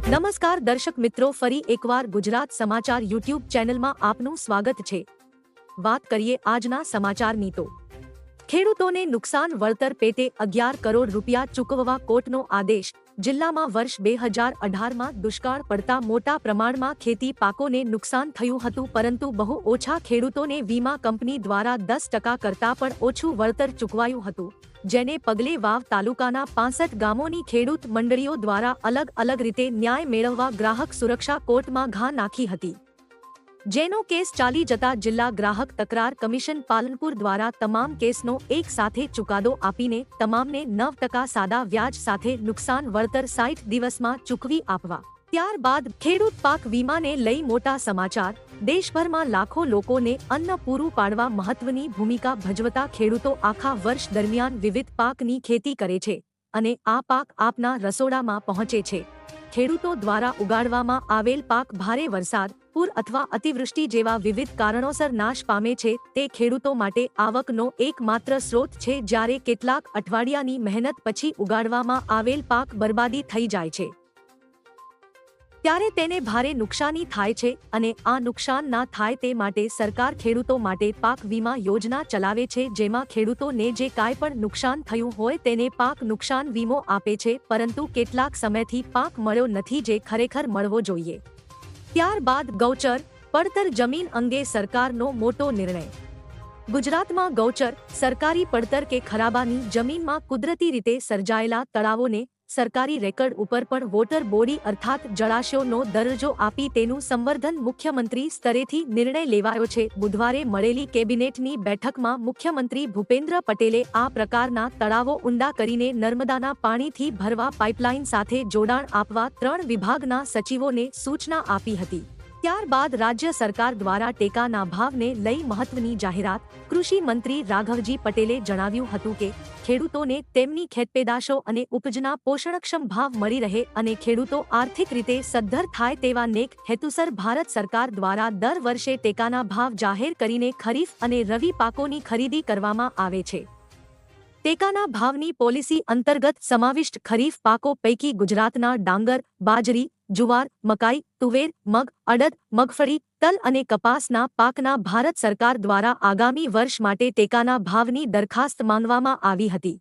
નમસ્કાર દર્શક મિત્રો, ફરી એકવાર ગુજરાત સમાચાર યુટ્યુબ ચેનલમાં આપનું સ્વાગત છે। વાત કરીએ આજના સમાચારની તો ખેડૂતોને નુકસાન વળતર પેટે 11 કરોડ રૂપિયા ચૂકવવા કોર્ટનો આદેશ। જિલ્લામાં વર્ષ 2018માં દુષ્કાળ પડતા મોટા પ્રમાણમાં ખેતી પાકોને નુકસાન થયું હતું, પરંતુ બહુ ઓછા ખેડૂતોને વીમા કંપની દ્વારા 10% કરતાં પણ ઓછું વળતર ચૂકવાયું હતું, જેને પગલે વાવ તાલુકાના 65 ગામોની ખેડૂત મંડળીઓ દ્વારા અલગ અલગ રીતે ન્યાય મેળવવા ગ્રાહક સુરક્ષા કોર્ટમાં ઘા નાખી હતી, જેનો કેસ ચાલી જતા જિલ્લા ગ્રાહક તકરાર કમિશન પાલનપુર દ્વારા તમામ કેસનો એક સાથે ચુકાદો આપીને તમામને 9% સાદા વ્યાજ સાથે નુકસાન વળતર 60 દિવસમાં ચૂકવી આપવા। ત્યારબાદ ખેડૂત પાક વીમાને લઈ મોટા સમાચાર। દેશભરમાં લાખો લોકોને અન્ન પૂરું પાડવા મહત્વની ભૂમિકા ભજવતા ખેડૂતો આખા વર્ષ દરમિયાન વિવિધ પાકની ખેતી કરે છે અને આ પાક આપના રસોડામાં પહોંચે છે। ખેડૂતો દ્વારા ઉગાડવામાં આવેલ પાક ભારે વરસાદ, પૂર અથવા અતિવૃષ્ટિ જેવા વિવિધ કારણોસર નાશ પામે છે, તે ખેડૂતો માટે આવકનો એકમાત્ર સ્ત્રોત છે, જ્યારે કેટલાક અઠવાડિયાની મહેનત પછી ઉગાડવામાં આવેલ પાક બરબાદી થઈ જાય છે, ત્યારે તેને ભારે નુકસાની થાય છે અને આ નુકસાન ના થાય તે માટે સરકાર ખેડૂતો માટે પાક વીમા યોજના ચલાવે છે, જેમાં ખેડૂતોને જે કાંઈ પણ નુકસાન થયું હોય તેને પાક નુકસાન વીમો આપે છે, પરંતુ કેટલાક સમયથી પાક મળ્યો નથી, જે ખરેખર મળવો જોઈએ। ત્યારબાદ ગૌચર પડતર જમીન અંગે સરકારનો મોટો નિર્ણય। ગુજરાતમાં ગૌચર, સરકારી પડતર કે ખરાબાની જમીનમાં કુદરતી રીતે સર્જાયેલા તળાવોને સરકારી રેકર્ડ ઉપર પણ વોટર બોડી અર્થાત જળાશયોનો દરજ્જો આપી તેનું સંવર્ધન મુખ્યમંત્રી સ્તરેથી નિર્ણય લેવાયો છે। બુધવારે મળેલી કેબિનેટની બેઠકમાં મુખ્યમંત્રી ભૂપેન્દ્ર પટેલે આ પ્રકારના તળાવો ઊંડા કરીને નર્મદાના પાણીથી ભરવા પાઇપલાઇન સાથે જોડાણ આપવા 3 વિભાગના સચિવોને સૂચના આપી હતી। ત્યારબાદ રાજ્ય સરકાર દ્વારા ટેકાના ભાવને લઈ મહત્વની જાહેરાત। કૃષિ મંત્રી રાઘવજી પટેલે જણાવ્યું હતું કે ખેડૂતોને તેમની ખેતપેદાશો અને ઉપજના પોષણક્ષમ ભાવ મળી રહે અને ખેડૂતો આર્થિક રીતે સદ્ધર થાય તેવા નેક હેતુસર ભારત સરકાર દ્વારા દર વર્ષે ટેકાના ભાવ જાહેર કરીને ખરીફ અને રવિ પાકોની ખરીદી કરવામાં આવે છે। ટેકાના ભાવની પોલિસી અંતર્ગત સમાવિષ્ટ ખરીફ પાકો પૈકી ગુજરાતના ડાંગર, બાજરી, જુવાર, મકાઈ, તુવેર, મગ, અડદ, મગફળી, તલ અને કપાસના પાકના ભારત સરકાર દ્વારા આગામી વર્ષ માટે ટેકાના ભાવની દરખાસ્ત માંગવામાં આવી હતી।